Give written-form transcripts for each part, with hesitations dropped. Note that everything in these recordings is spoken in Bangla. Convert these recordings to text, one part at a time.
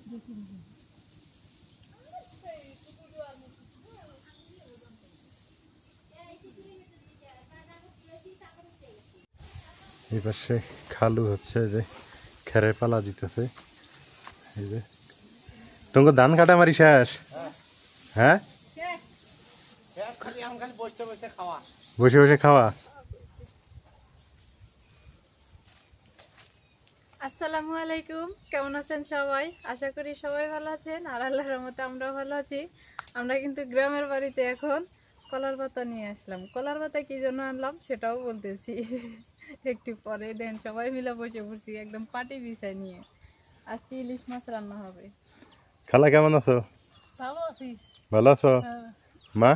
এই পাশে খালু হচ্ছে যে খেরের পালা দিতেছে। এই যে তোমাকে ধান কাটা মারি শেষ? হ্যাঁ, বসে বসে খাওয়া। আসসালামু আলাইকুম, কেমন আছেন সবাই? আশা করি সবাই ভালো আছেন, আর আল্লাহর রহমতে আমরা ভালো আছি। আমরা কিন্তু গ্রামের বাড়িতে এখন কলার পাতা নিয়ে আসলাম। কলার পাতা কি জন্য আনলাম সেটাও বলতেছি একটু পরে। দেন সবাই মিলে বসে পড়ছি একদম পাটি বিছাই নিয়ে। আজকে ইলিশ মাছ রান্না হবে। খালা কেমন আছো? ভালো আছি। ভালো আছো? মা?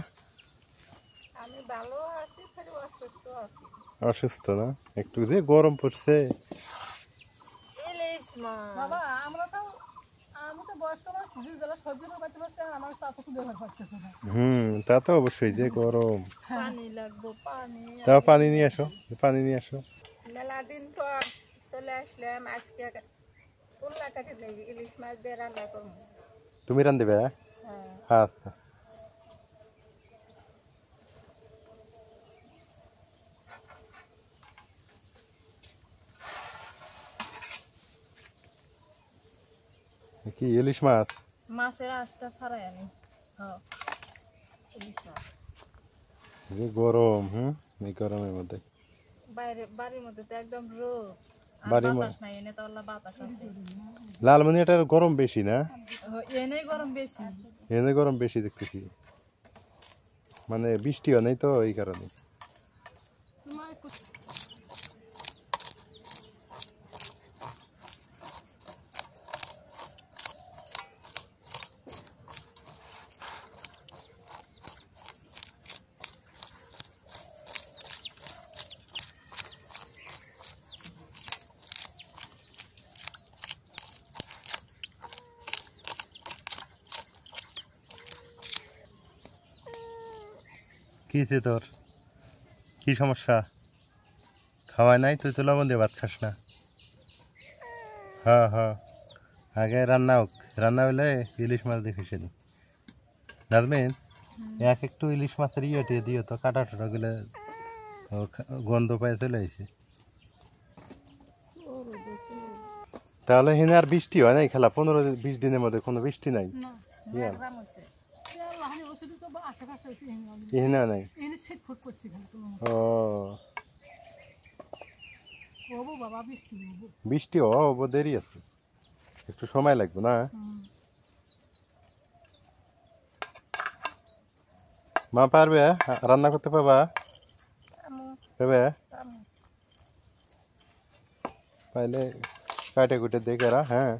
আমি ভালো আছি, খালি অসুস্থ আছি। অসুস্থ না? একটু যে গরম পড়ছে। ইলিশ মাছ বাবা, আমি তো বয়স্ক মানুষ, যারা সহ্য করে পারতে পারছে না, মানুষ তা তো ব্যবহার করতেছে না। তা তো অবশ্যই, যে গরম। পানি লাগবো, পানি। তাও পানি নিয়ে আসো, পানি নিয়ে আসো। মেলা দিন পর চলে আসলাম, আজকে কুল্লা কাটি নেই, ইলিশ মাছ দিয়ে রান্না করবো। তুমি রান দেবে? হ্যাঁ। আচ্ছা। কি ইলিশ মাছ? মাছের আঁশটা ছাড়াই আনি। হ্যাঁ, ইলিশ মাছ। যে গরম, এই গরমের মধ্যে বাইরে বাড়ির মধ্যে তো একদম রোদ, আর বাড়ির বাতাস নাই, এনে তো আল্লাহ বাতাস আছে। লালমনিরহাটের গরম বেশি না? এনে গরম বেশি। এনে গরম বেশি দেখতেছি, মানে বৃষ্টিও নেই তো এই কারণে। কি হয়েছে তোর? কি সমস্যা? খাওয়াই নাই? তুই তো লবণ দিয়ে ভাত খাস না। হ্যাঁ হ্যাঁ, আগে রান্না হোক, রান্না হলে ইলিশ মাছ দেখে সেদিন নাজমিন একটু ইলিশ মাছের ইয়ে দিও তো, কাটা টাটা গুলো গন্ধ পায়ে চলে আসে। তাহলে হেনে আর বৃষ্টি হয় নাই খেলা? 15-20 দিনের মধ্যে কোনো বৃষ্টি নাই? এখানে নাই? ও, বৃষ্টি হবো, দেরি আছে, একটু সময় লাগবে না? মা পারবে রান্না করতে? পারবা? পাইলে কাটে কুটে দেখে হ্যাঁ,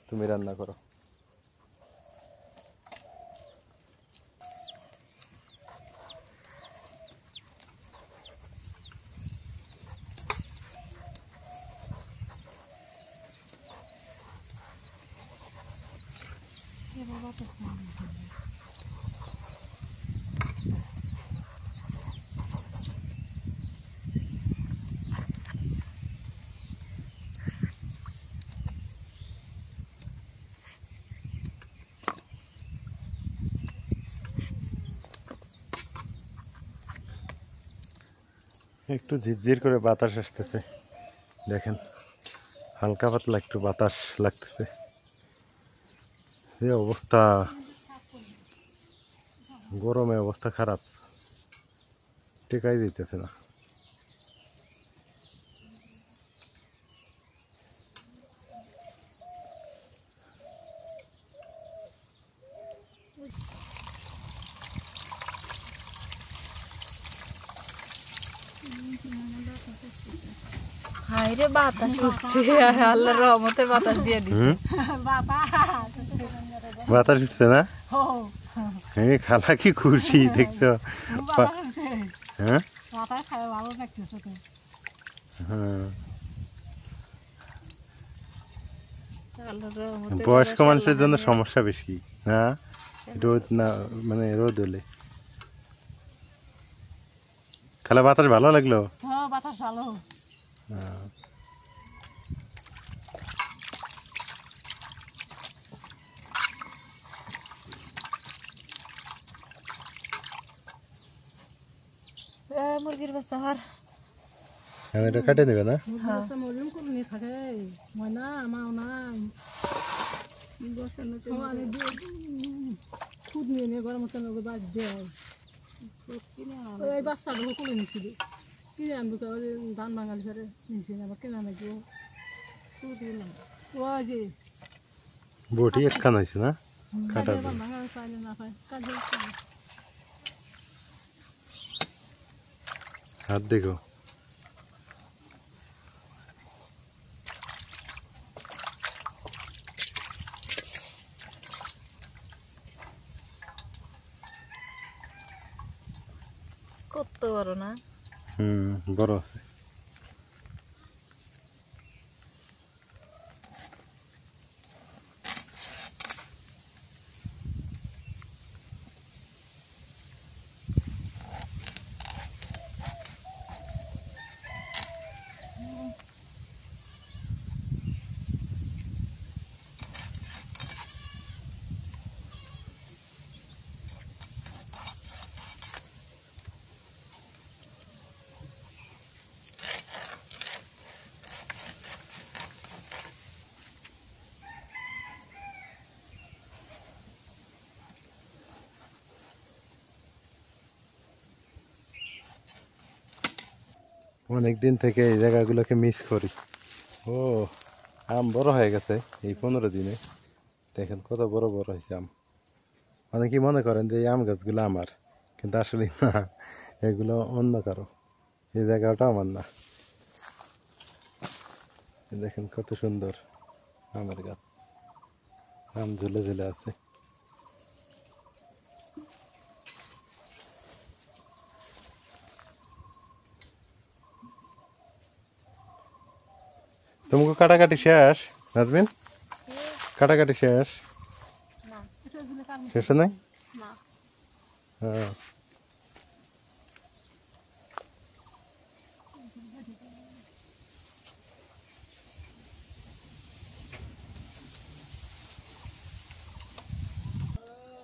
তুমি রান্না করো। একটু ঝিরঝির করে বাতাস আসতেছে, দেখেন হালকা পাতলা একটু বাতাস লাগতেছে। এই অবস্থা, গরমে অবস্থা খারাপ, টেকাই দিতেছে না। হায়রে বাতাস উঠছে, আল্লাহর রহমতে বাতাস দিয়ে দিছে। বাতাস উঠছে না? খালা কি খুশি দেখছো? হ্যাঁ, বয়স্ক মানুষের জন্য সমস্যা বেশি না, রোদ না, মানে রোদ হলে। খালা বাতাস ভালো লাগলো? বাতাস ভালো। মুরগির বাচ্চা হওয়ার এটা কাটে নেবে না? মরিয়ম করে নিয়ে থাকে ময়না আমাও নাই সমানে দিয়ে খুদ নিয়ে নিয়ে গরম মশলা বাদ দেয় ওই বাচ্চাগুলো করে নিচ্ছিল কিনে আনবো তো ধান বাঙালি ফেরে নিয়েছি আবার কেনা নাকি ওই যে বটি একখান হয়েছে না? কাটা কাজে বাঙা পাইলে না পায় কাজে হাত দেখো। কত বড় না? বড় আছে। অনেক দিন থেকে এই জায়গাগুলোকে মিস করি। ও আম বড় হয়ে গেছে এই 15 দিনে। দেখেন কত বড় বড় হয়েছে আম। অনেকেই মনে করেন যে এই আম গাছগুলো আমার, কিন্তু আসলে না, এগুলো অন্য কারো। এই জায়গাটা আমার না। দেখেন কত সুন্দর আমের গাছ, আম ঝুলে ঝুলে আছে। তোমাকে কাটাকাটি শেষ নাজমিন? কাটাকাটি শেষ? না শেষ নাই? না হ্যাঁ।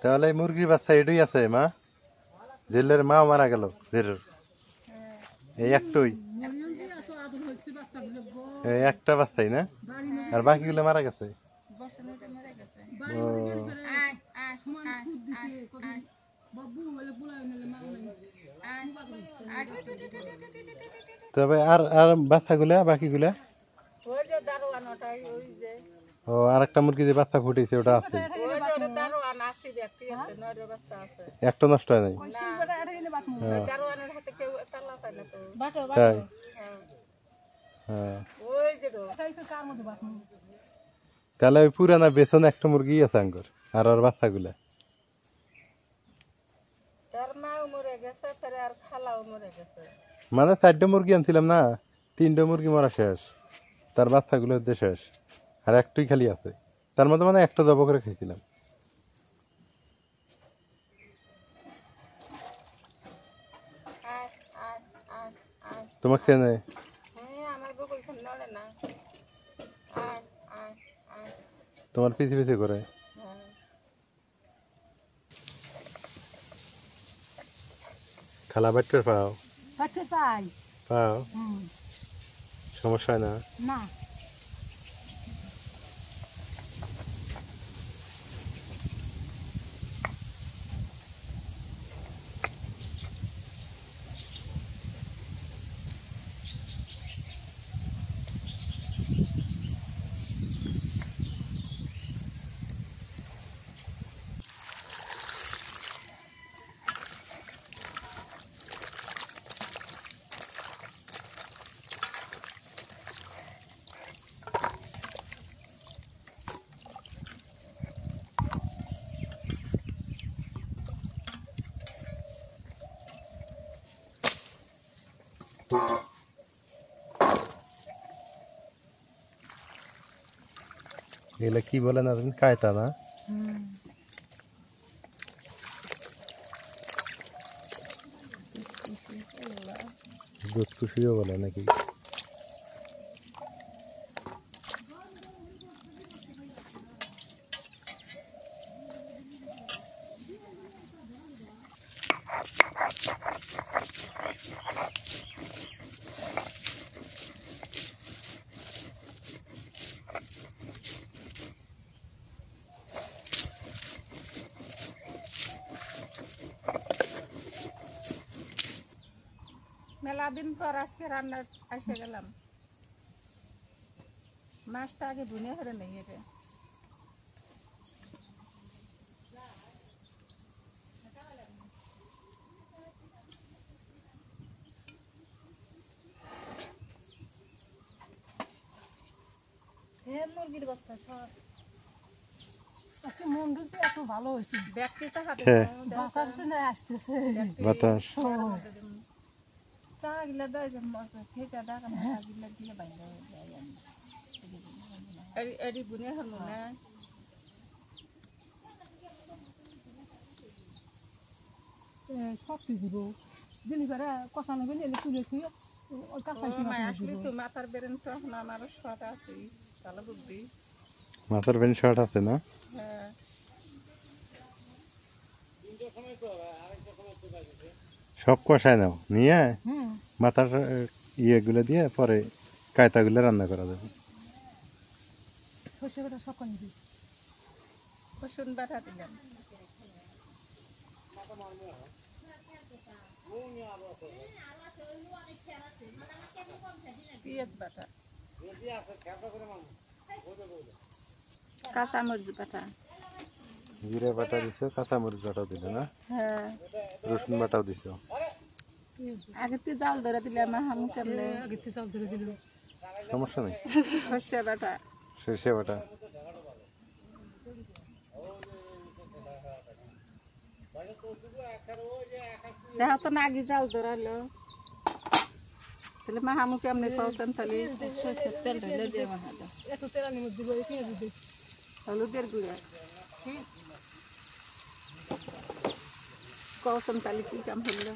তাহলে এই মুরগির বাচ্চা এটাই আছে মা? জেলের মা মারা গেল জেলের এই একটাই, এই একটা বাচ্চাই না? আর বাকিগুলো মারা গেছে? তবে আর আর বাচ্চাগুলা বাকিগুলা? ও আর একটা মুরগি যে বাচ্চা ফুটেছে ওটা আছে, একটা নষ্ট হয় নাই? তাই? হ্যাঁ। তাহলে ওই পুরানা বেতন একটা মুরগি আছে আঙ্গুর আর ওর বাচ্চাগুলা? মানে 4টা মুরগি আনছিলাম না, 3টা মুরগি মরা শেষ, তার বাচ্চাগুলো হচ্ছে শেষ, আর একটাই খালি আছে। তার মধ্যে মানে একটা জব করে খেয়েছিলাম। তোমাকে চেনে? তোমার পিছে পিছে করে? খালা বাটতে পাও? পাও? সমস্যা হয় না? না এগুলো কি বলে না তুমি? কায়তা না? দুধ কুশিও বলে নাকি? মেলা দিন পর আজকে রান্না এসে গেলাম। মাছটা আগে ভুনে করে নেই এটা। মুরগির বাচ্চা সব আজকে মন রুচি এত ভালো হয়েছে। ব্যক্তিটা হাতে হ্যাঁ। বাতাস না আসতেছে বাতাস চা গিলা দেয় যে থেকে ডাকা চা গিলা দিয়ে বাইরে এরি বুনে হলো না। শক্তি দিব দিলি করে কষানো গেলে এলে তুলে শুয়ে ওই কাঁচা আসলে তো মাথার বেরেন তো এখন আমারও শট আছে, ভালো বুদ্ধি। মাথার বেন শর্ট আছে না? হ্যাঁ সব কষায় নাও নিয়ে মাথার ইয়েগুলো দিয়ে পরে কায়তাগুলো রান্না করা যাবে। সর্ষে বাটা সব নিবি রসুন বাটা দিলাম, পেঁয়াজ বাটা, কাঁচামরিচ বাটা, জিরে বাটা দিছো, কাঁচামরিচ বাটাও দিলে না? হ্যাঁ রসুন বাটাও দিছো। আগে তো জাল ধরে দিলাম হামু কেমনে আগে চাল ধরে দিল সমস্যা নেই। সর্ষে বাটা, সর্ষে বাটা দেখা তো না আগে জাল ধরালো তাহলে মা হামু কেমনে খাওয়াছেন তাহলে সর্ষের তেল ঢেলে দিয়ে মাহাতো এত তেল আনি দিব পেঁয়াজ দিবি হলুদের গুঁড়া খাওয়াছেন তাহলে কি কাম হলো।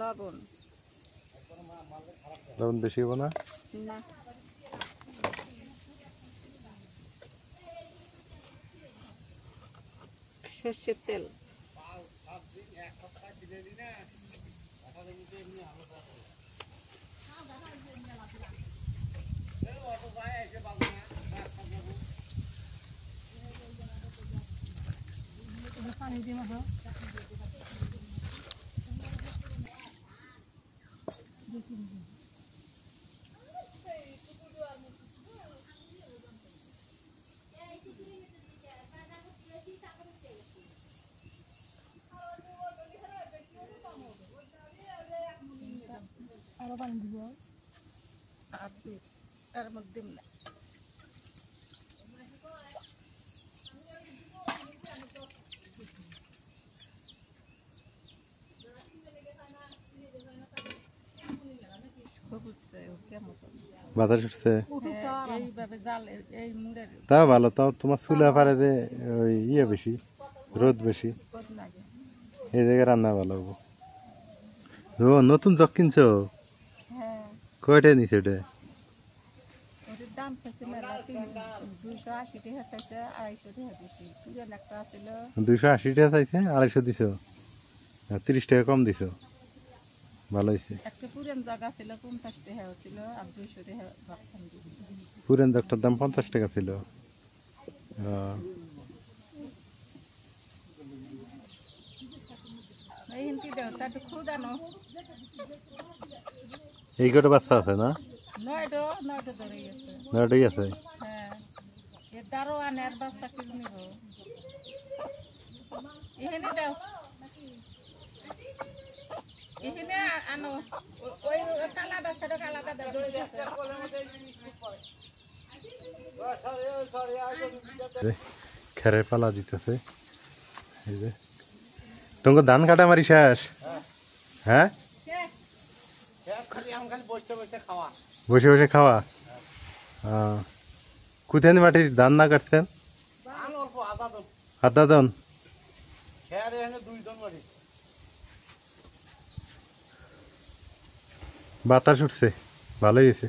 লবণ লবণ বেশি হবো না? না, সর্ষের তেল, পানি দিয়ে মাখা আরো পানি দিব আর এর মধ্যে না বাতাস উঠছে এইভাবে জালের এই মুড়ের তাও ভালো। তাও তোমার চুলা পারে যে ওই ইয়ে বেশি, রোদ বেশি, কত লাগে। এই জায়গায় রান্না ভালো হবো। ও নতুন চক কিনছো? হ্যাঁ কয়টা নিছে ওটা? ওদের দাম চাইছে মেলা 280 টাকা চাইছে, 250 টাকা দিছি। পুরান একটা ছিল 280 টাকা চাইছে, 250 দিছো, 30 টাকা কম দিছো, ভালো হয়েছে। একটা পুরান জায়গা ছিল 50 টাকা ছিল আর 200 টাকা ভাবতাম দিছি। পুরান জগটার দাম 50 টাকা ছিল। এই হিন্দি দেও চারটে খুদানো এই কটা বাচ্চা আছে না? নয়টা ধরে গেছে। নয়টাই আছে। হ্যাঁ এর দারো আনের বাচ্চা কিনে নিব। এখানে দাও, এখানে আনো ওই কালা বাচ্চাটা কালাটা দাও। খেরের পালা দিতেছে। এই যে তোমাকে ধান কাটা মারি শেষ? হ্যাঁ বসে বসে খাওয়া। কোথায় মাটির ধান না কাটছেন? আধা জন। বাতাস উঠছে, ভালোই হয়েছে।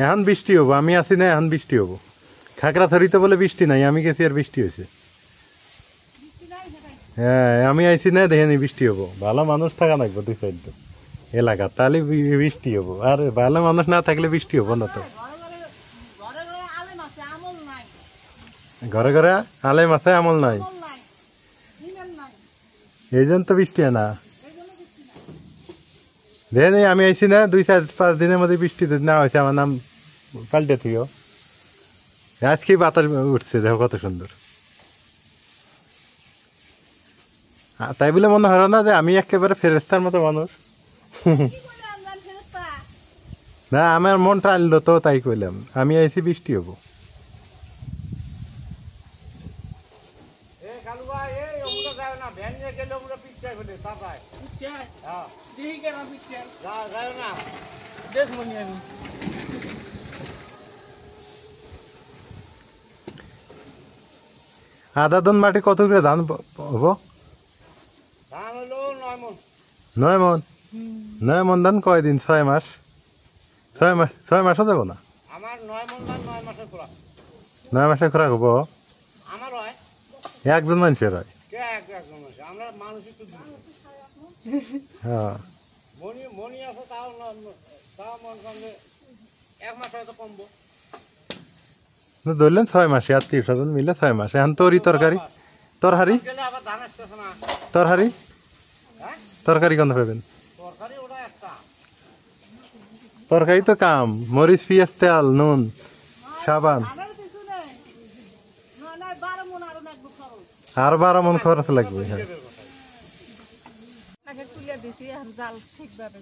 এখন বৃষ্টি হবো, আমি আছি না, এখন বৃষ্টি হবো। খাগড়াছড়িতে বলে বৃষ্টি নাই, আমি গেছি আর বৃষ্টি হয়েছে। হ্যাঁ আমি আইছি না, দেখে নি বৃষ্টি হবো। ভালো মানুষ থাকা লাগবে দুই সাইড এলাকা, তাহলে বৃষ্টি হবো। আর ভালো মানুষ না থাকলে বৃষ্টি হবো না। তো ঘরে ঘরে আলাই মাছে আমল নাই, এই জন্য তো বৃষ্টি হয় না। দেখে নেই আমি আইসি না 2-4-5 দিনের মধ্যে বৃষ্টি যদি না হয়েছে আমার নাম পাল্টে থেকেও। আজকে বাতাস উঠছে, দেখো কত সুন্দর। তাই বলে মনে হয় না যে আমি একেবারে ফেরেস্তার মতো মানুষ। না, আমার মনটা আনলো তো তাই কইলাম, আমি আইসি বৃষ্টি হবো। দেখবনি আমি আধা দন মাটি কত করে ধান হবো? 9 মন। 9 মন ধান কয়দিন? 6 মাস। 6 মাসও যাবো না। 9 মাসে খোরাক হবো। একজন মানুষের হয়। হ্যাঁ, ধরলেন 6 মাসে, আত্মীয় স্বজন মিলে 6 মাস। এখন তরি তরকারি তরহারি তরহারি তরকারি গন্ধ পাবেন। তরকারি তো কাম, মরিচ পিঁয়াজ তেল নুন সাবান, আর 12 মন খরচ লাগবে। হ্যাঁ, তুলে দিছি এখন জাল ঠিকভাবে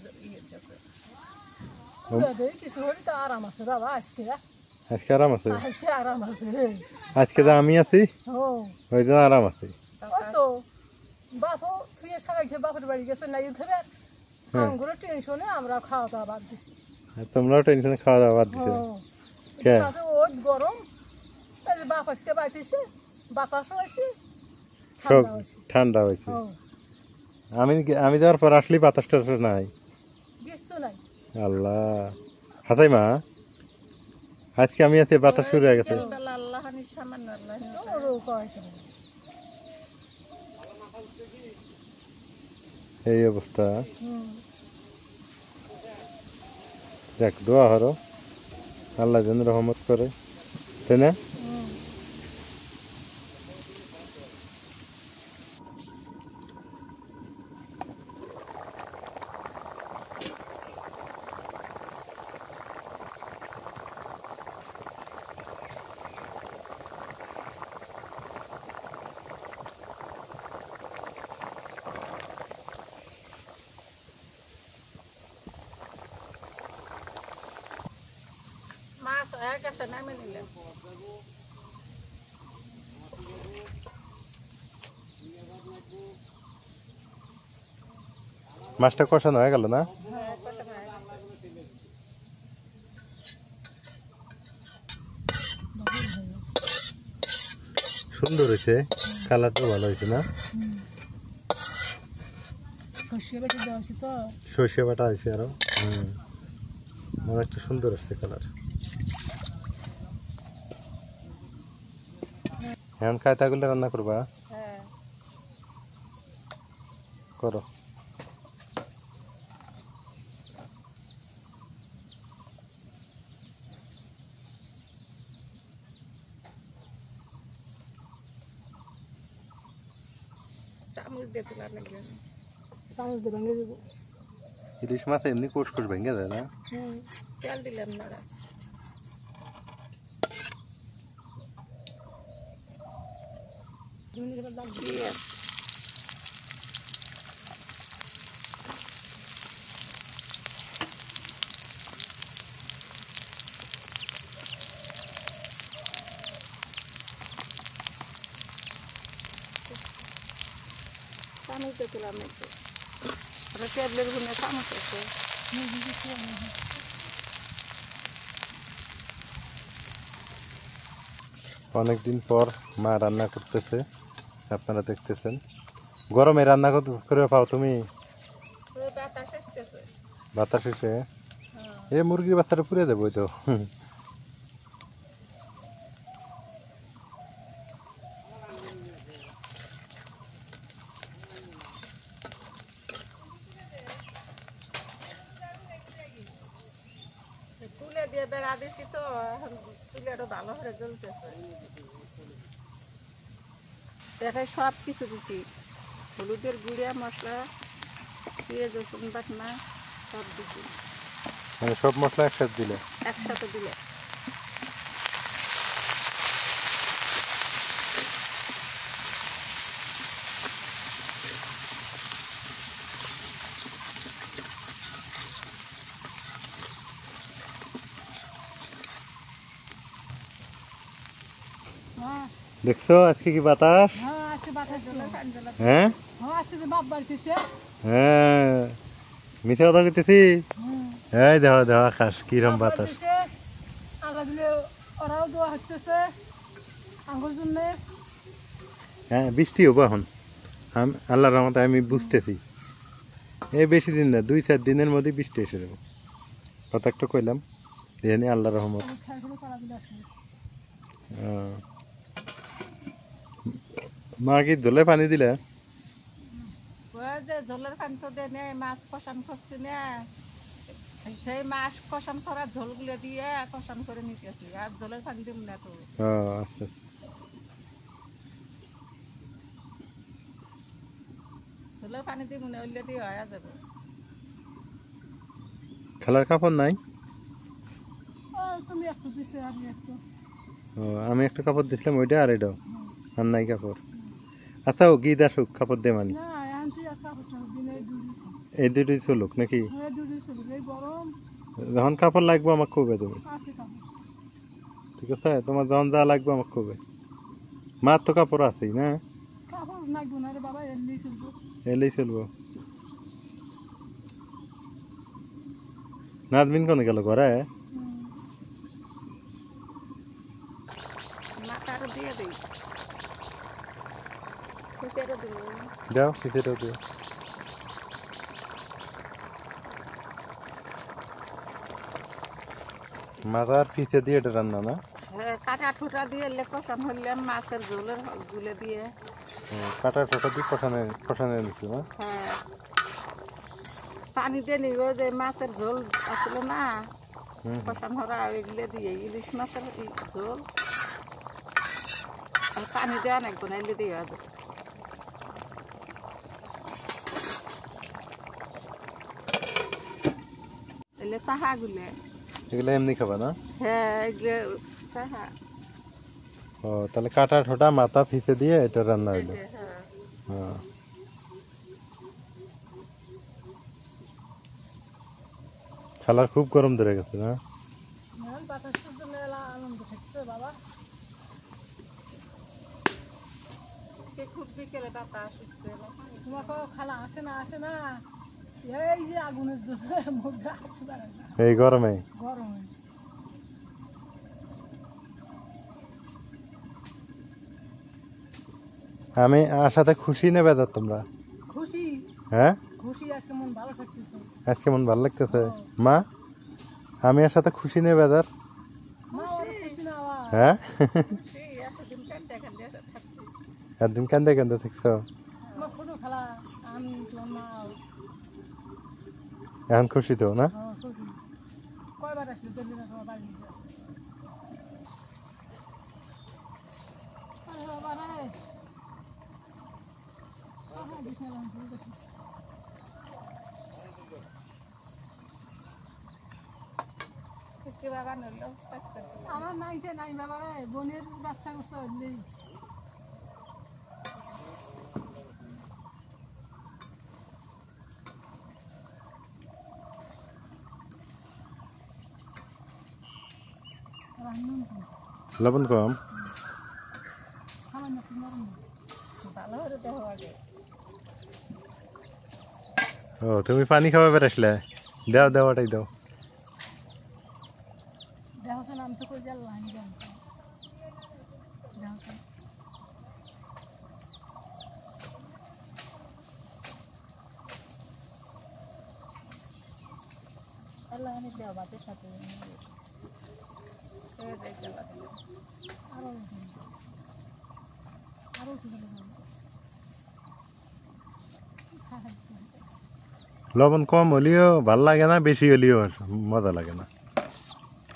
কিছু হলে তো আরাম আছে বাবা। আজকে আজকে আরাম আছে। আজকে আরাম আছে। আজকে তো আমি আছি, ও ওই জন্য আরাম আছে। তো বাপও থুয়ে সবাই খেয়ে বাপের বাড়ি গেছে না খেবে, আমগুলো টেনশনে আমরা খাওয়া দাওয়া বাদ দিছি। তোমরাও টেনশনে খাওয়া দাওয়া বাদ দিছো। কে? ওই গরম, এই যে বাপ আজকে বাইতেছে, বাতাসও আছে, সব ঠান্ডা আছে। ঠান্ডা হয়েছে। আমি যাওয়ার পর আসলে বাতাস টাতাস নাই। কিচ্ছু নাই। আল্লাহ হাতাই মা, আজকে আমি আছি বাতাস শুরু হয়ে গেছে। আল্লাহানি সামান্য আল্লাহ ওরও কয়েছে এই অবস্থা। দেখ দোয়া হরো, আল্লাহ যেন রহমত করে, তাই না? মাছ হয়ে গেছে নামে নিলাম। মাছটা কষানো হয়ে গেল না? সুন্দর হয়েছে, কালারটাও ভালো হয়েছে না? সর্ষে বাটা হয়েছে আরো। অনেকটা সুন্দর আসছে কালার। এখন কায়তাগুলো রান্না করবা? হ্যাঁ, করো। চামচ দিয়ে তুলা লাগবে। চামচ দিয়ে ভেঙে দেবো। ইলিশ মাছ এমনি কোষ কোষ ভেঙে যায় না? তেল দিলাম নাড়া। চামচ দিয়ে তুলা লাগবে। টেবলের গুনে চামচ আছে। অনেকদিন পর মা রান্না করতেছে, আপনারা দেখতেছেন। গরমে রান্না করে পাও তুমি? বাতাস এসে এ মুরগির বাচ্চাটা পুড়ে দেবো তো। তুলে দিয়ে বেড়া দিছি তো এখন চুলে আরো ভালো করে জ্বলতেছে। এটাই সব কিছু দিছি, হলুদের গুঁড়া মশলা, পেঁয়াজ রসুন বাটনা সব দিছি মানে সব মশলা একসাথে দিলে? একসাথে দিলে। হ্যাঁ দেখছো আজকে কি বাতাস? হ্যাঁ আজকে বাতাস দিলো। হ্যাঁ হ্যাঁ আজকে যে বাপ বাড়িতেছে। হ্যাঁ মিথ্যা কথা কইতেছি? এই দেখো দেখো আকাশ কিরম বাতাস। আল্লাহ দিলে ওরাও দোয়া হচ্ছে আঙ্গুর জন্য। হ্যাঁ বৃষ্টি হবো এখন, আল্লাহর রহমতে আমি বুঝতেছি। এই বেশি দিন না, 2-4 দিনের মধ্যে বৃষ্টি এসে যাবো। কথা একটা কইলাম, এখানে আল্লাহর রহমত। মা কি ধুলে পানি দিলে? ওই যে ঝোলের পানি তো দেয় নেই, মাছ কষান করছি না, সেই মাছ কষান করা ঝোলগুলো দিয়ে কষান করে নিতেছি, আর ঝোলের পানি দিব না তো। আচ্ছা ঝোলের পানি দিব না, ওইলে দিয়ে হয়ে যাবে। খেলার কাপড় নাই? তুমি একটু দিছে আমি একটু। আমি একটা কাপড় দিছিলাম, ওইটা আর এটাও আর নাই কাপড়। আচ্ছা ও গীত আসুক কাপড় দে মানি। না আন্টি একটা কাপড় দিনে দুদিছে। এই দুটোই চলুক নাকি? হ্যাঁ দুদিছে এই গরম যখন কাপড় লাগবে আমাকে কবে তুমি, আছে কাপড়। ঠিক আছে? তোমার যখন যা লাগবে আমাকে কবে। মার তো কাপড় আছেই না? কাপড় লাগবে না রে বাবা, এমনি চলবো। এলেই চলবো। নাজমিন কোনে গেল ঘরে? মাথারও দিয়ে দিই, খুঁচেরও দিব। দাও খিচেটাও দিও। মাথার পিছে দিয়ে এটা রান্না না? হ্যাঁ কাটা ঠোঁটা দিয়ে কষান হলে মাছের ঝোলের গুলে দিয়ে। কাটা টোটা দিয়ে কষানে নিচ্ছি না? হ্যাঁ পানি দিয়ে নিবে, যে মাছের ঝোল আসলে না কষান হরা, এগুলো দিয়ে ইলিশ মাছের ঝোল আর পানি দেওয়া নাকবো না, এগুলো দিয়ে হবে। এলে চাহা গুলে। এগুলো এমনি খাবা না? হ্যাঁ এগুলো চাহা। ও তাহলে কাটা ঠোঁটা মাথা ফিসে দিয়ে এটা রান্না হইলো। হ্যাঁ হ্যাঁ খালার খুব গরম ধরে গেছে না? বাতাসের জন্য আনন্দ থাকছে বাবা। খুব বিকেলে বাতাস উঠছে। তোমাকে খালা আসে না এই যে আগুনের জন্য মধ্যে আসতে পারে না এই গরমে? গরমে। আমি আসাতে খুশি নেবে যা তোমরা? খুশি হ্যাঁ খুশি, আজকে মন ভালো থাকতেছে। আজকে মন ভালো লাগতেছে। মা আমি এর সাথে খুশি নেই বেদার? মা ওর খুশি না আবার। হ্যাঁ এতদিন কান্দে কান্দে থাকছি। একদিন কান্দে কান্দে থাকছো? আমার ছোট খালা আমি তোমার মা। এখন খুশি তো না? হ্যাঁ খুশি। কয়বার আসলে দেখলি না তোমার বাড়ি? বাবা রে আমার নাইতে নাই বাবা রে, বোনের বাচ্চা কুচ্চা হইলেই। লবণ কম? সামান্য একটু নরম। ভালো করে দেওয়া আগে। ও তুমি পানি খাওয়া বেড়াসলে? দাও দাও ওটাই দাও। দেখো আমি তো কই জ্বালাম দেখো। আল্লাহ অনেক দেওয়া ভাতের সাথে আরো আরো লবণ কম হলেও ভাল লাগে না, বেশি হলেও মজা লাগে না।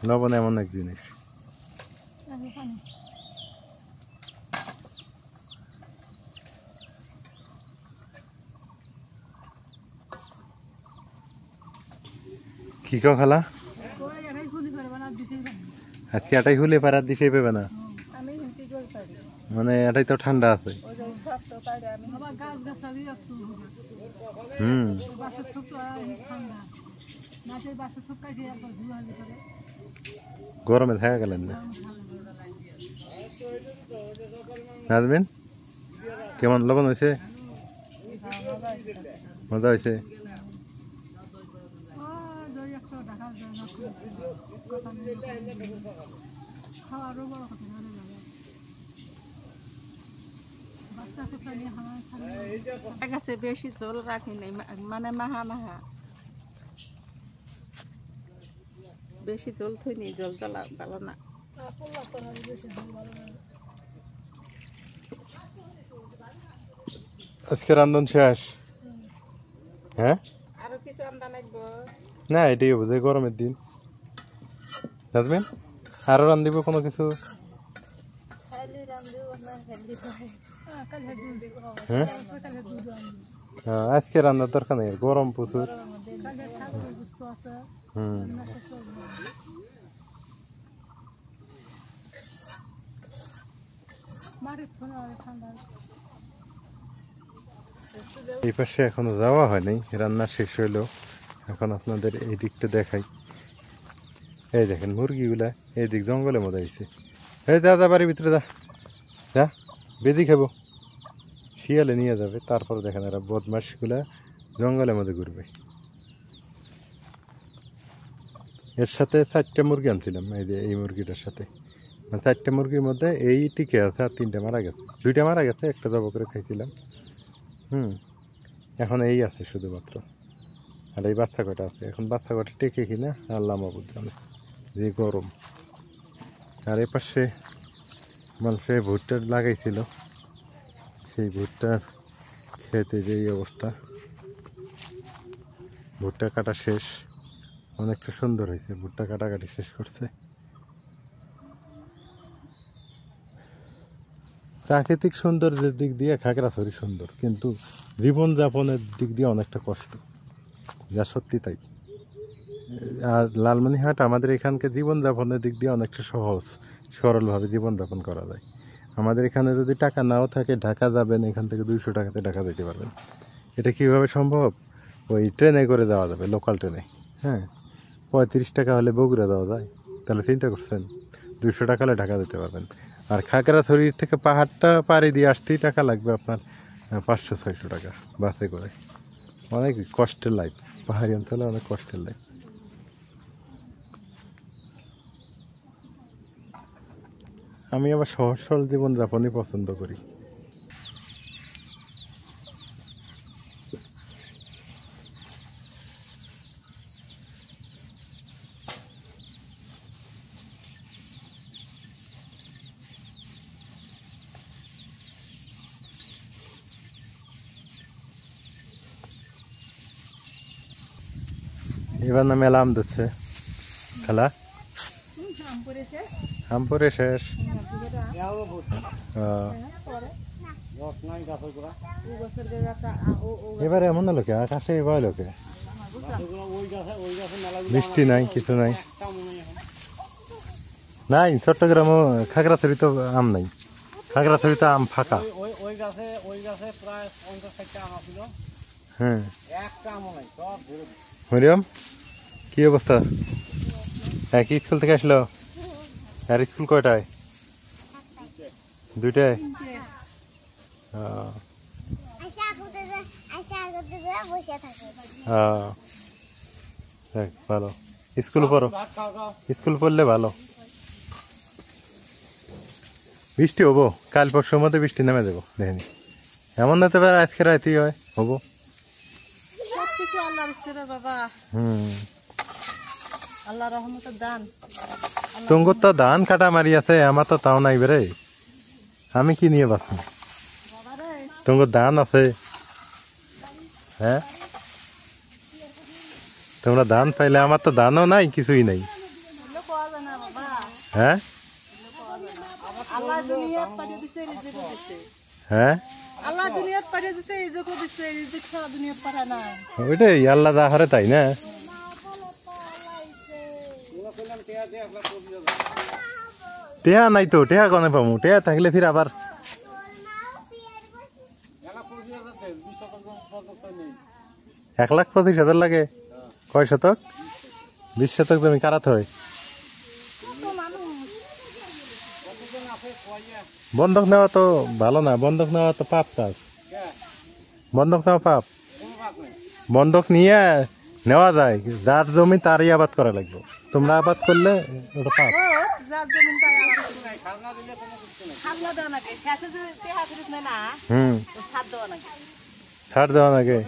লবণ এমন এক জিনিস। কি কো খালা ওই এটাই খুলি করে বানা দিছেই না আজকে এটাই হলে পারার দিশেই পেবে না আমি হিন্দি করে পারি মানে এটাই তো ঠান্ডা আছে ওই যে সব তো পারি আমি বাবা গাছ গাছালি একটু হুম বাসের থুক তো ঠান্ডা মাছের বাসের থুক কাটিয়ে একবার ধুয়া করে গরমে থাকা গেলেন না নাজমিন কেমন লবণ হয়েছে মজা হয়েছে জয় একটা ঢাকা যায় না কথা নেই খাওয়ারও বড় কথা না বাচ্চা কোচা নিয়ে খাওয়া গেছে বেশি জল রাখি নাই মানে মাহা মাহা বেশি জল থই নি জল জ্বালা ভালো না আজকে রান্ধন শেষ হ্যাঁ আরো কিছু আন্দা লাগবো না এটাই হবে যে গরমের দিন নাজমিন আরো রান্ধিব কোনো কিছু হ্যাঁ আজকে রান্নার দরকার নেই গরম প্রচুর হুম এই পাশে এখনো যাওয়া হয়নি রান্না শেষ হইলো এখন আপনাদের এই দিকটা দেখাই এই দেখেন মুরগিগুলা এই দিক জঙ্গলের মধ্যে হয়েছে এই দাদা বাড়ির ভিতরে যা বেদি খাবো শিয়ালে নিয়ে যাবে তারপর দেখেন এরা বদমাশগুলা জঙ্গলের মধ্যে ঘুরবে এর সাথে 4টা মুরগি আনছিলাম এই যে এই মুরগিটার সাথে মানে 4টা মুরগির মধ্যে এই টিকে আছে আর 3টা মারা গেছে 2টা মারা গেছে একটা জব করে খাইছিলাম এখন এই আছে শুধুমাত্র আর এই বাচ্চা কটা আছে এখন বাচ্চা কটা টেকে কিনা আল্লাহ মাহবুদ জানে যে গরম আর এ পাশে মানুষে ভুট্টা লাগাইছিল সেই ভুট্টার খেতে যে অবস্থা ভুট্টা কাটা শেষ অনেকটা সুন্দর হয়েছে ভুট্টা কাটাকাটি শেষ করছে প্রাকৃতিক সৌন্দর্যের দিক দিয়ে খাগড়াছড়ি সুন্দর কিন্তু জীবনযাপনের দিক দিয়ে অনেকটা কষ্ট যা সত্যি তাই আর লালমনিরহাট আমাদের এখানকে জীবনযাপনের দিক দিয়ে অনেকটা সহজ সরলভাবে জীবনযাপন করা যায় আমাদের এখানে যদি টাকা নাও থাকে ঢাকা যাবেন এখান থেকে 200 টাকাতে ঢাকা যেতে পারবেন এটা কীভাবে সম্ভব ওই ট্রেনে করে যাওয়া যাবে লোকাল ট্রেনে হ্যাঁ 35 টাকা হলে বগুড়া যাওয়া যায় তাহলে চিন্তা করছেন 200 টাকা হলে ঢাকা যেতে পারবেন আর খাগড়াছড়ির থেকে পাহাড়টা পাড়ি দিয়ে আসতেই টাকা লাগবে আপনার 500-600 টাকা বাসে করে অনেক কষ্টের লাইফ পাহাড়ি অঞ্চলে অনেক কষ্টের লাইফ আমি আবার সহজ সরল জীবনযাপনই পছন্দ করি এবার না মেলা আম দিচ্ছে খালা আম পরে শেষ এবার এমন না লোকে আকাশে এবার লোকে বৃষ্টি নাই কিছু নাই নাই চট্টগ্রামও খাগড়াছড়ি তো আম নাই খাগড়াছড়ি তো আম ফাঁকা হ্যাঁ মরিয়ম কি অবস্থা একই স্কুল থেকে আসলো আর স্কুল কয়টায় 2টায় ভালো স্কুল পড়ো স্কুল পড়লে ভালো বৃষ্টি হবো কাল পরশুর মধ্যে বৃষ্টি নেমে যাবো দেখেনি এমন না তো আজকে রাতেই হয় হবো তোমার তো ধান কাটা মারি আছে আমার তো তাও নাই বেরে আমি কি নিয়ে বাঁচি তোমার ধান আছে হ্যাঁ তোমরা ধান পাইলে আমার তো ধানও নাই কিছুই নাই হ্যাঁ হ্যাঁ ওইটাই আল্লাহ যা হারে তাই না টেহা নাই তো, টেহা কনে পামু? টেহা থাকলে ফির আবার 1,25,000 লাগে। কয় শতক? 20 শতক জমি কারাত হয়। বন্ধক নেওয়া তো ভালো না, বন্ধক নেওয়া তো পাপ কাজ। বন্ধক নেওয়া পাপ। বন্ধক নিয়ে নেওয়া যায়, যার জমি তারই আবাদ করা লাগবে। তোমরা আবাদ করলে ওটা পাপ। হুম, ছাড় দেওয়া নাকি?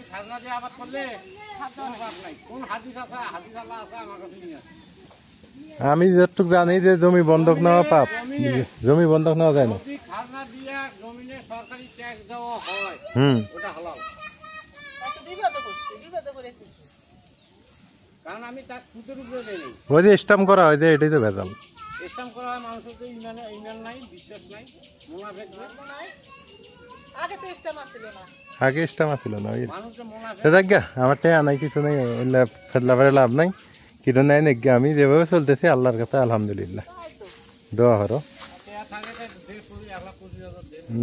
আমি যতটুকু জানি যে জমি বন্ধক নেওয়া পাপ, জমি বন্ধক নেওয়া যায় না। হুম, ওই যে স্টাম্প করা হয় যে, এটাই তো ভেজাল। আগে স্টাম্প আসছিল না। দেখ গা, আমার টেয়া নাই, কিছু নেই, ফেদলা ফেলে লাভ নাই, কিছু নাই নাকি। আমি যেভাবে চলতেছি আল্লাহর কাছে আলহামদুলিল্লাহ, দোয়া করো।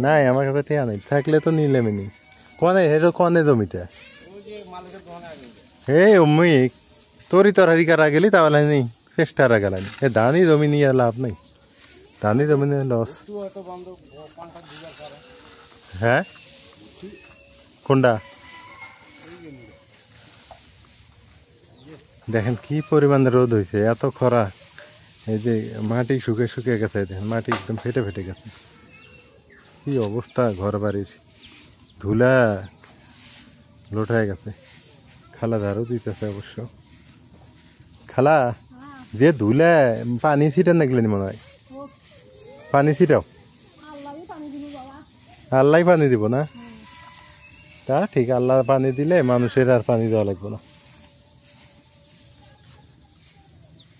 নাই আমার কাছে টেয়া নাই, থাকলে তো নিলাম নি। কনে হেরো কনে জমিতে এই অম্মি তোরই তরহারি কারা গেলি তাহলে নেই, চেষ্টা গেলানি। এ দানি জমি নিয়ে লাভ নাই, দানি জমি নিয়ে লস। হ্যাঁ, কোনটা? দেখেন কি পরিমাণ রোদ হয়েছে, এত খরা। এই যে মাটি শুকিয়ে গেছে, দেখেন মাটি একদম ফেটে গেছে। কি অবস্থা ঘর বাড়ির, ধুলা লোটায় গেছে। খালা ধারও দিতেছে অবশ্য। খালা যে ধুলা, পানি ছিটান লাগলেন মনে হয়, পানি ছিটাও। আল্লাহ পানি দিব না? তা ঠিক, আল্লাহ পানি দিলে মানুষের আর পানি দেওয়া লাগবে না।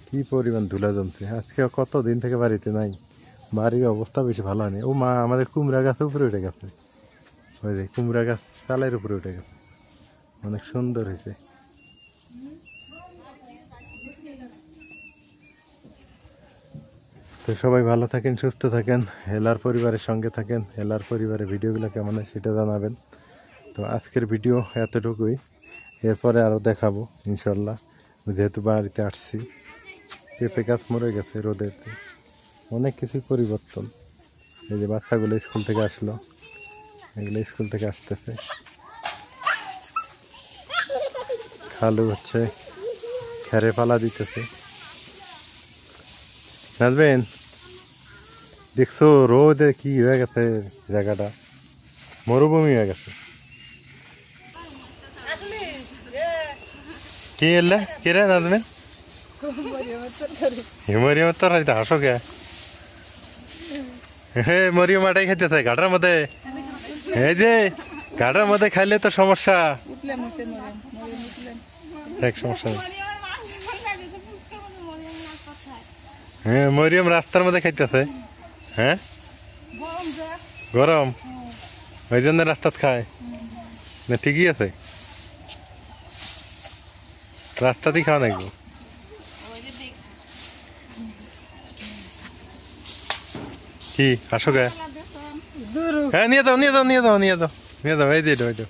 কি পরিমাণ ধুলা জমছে। আজকে কতদিন থেকে বাড়িতে নাই, বাড়ির অবস্থা বেশি ভালো হয়নি। ও মা, আমাদের কুমড়া গাছ উপরে উঠে গেছে। ওই যে কুমড়া গাছ চালের উপরে উঠে গেছে, অনেক সুন্দর হয়েছে। তো সবাই ভালো থাকেন, সুস্থ থাকেন, হেলার পরিবারের সঙ্গে থাকেন। হেলার পরিবারের ভিডিওগুলো কেমন হয় সেটা জানাবেন। তো আজকের ভিডিও এতটুকুই, এরপরে আরও দেখাবো ইনশাল্লাহ। যেহেতু বাড়িতে আসছি, পেঁপে গাছ মরে গেছে রোদের, অনেক কিছুই পরিবর্তন। এই যে বাচ্চাগুলো স্কুল থেকে আসলো, এগুলো স্কুল থেকে আসতেছে। খালু হচ্ছে খেরে পালা দিতেছে। নাজবেন, দেখছো রোদে কি হয়ে গেছে, জায়গাটা মরুভূমি হয়ে গেছে। কি এলে কে রে নাজবেন? মরিয়মের তরকারিতে হাসো কে? হে মরিয়ম আটাই খাইতেছে ঘাটার মধ্যে। এই যে ঘাটার মধ্যে খাইলে তো সমস্যা, এক সমস্যা নেই। হ্যাঁ, মরিয়ম রাস্তার মধ্যে খাইতেছে। হ্যাঁ, গরম, ওই জন্য রাস্তাত খায় না? ঠিকই আছে, রাস্তাতেই খাওয়া নাকি? কি আসো গে? হ্যাঁ, নিয়ে যাও, এই যে এটা।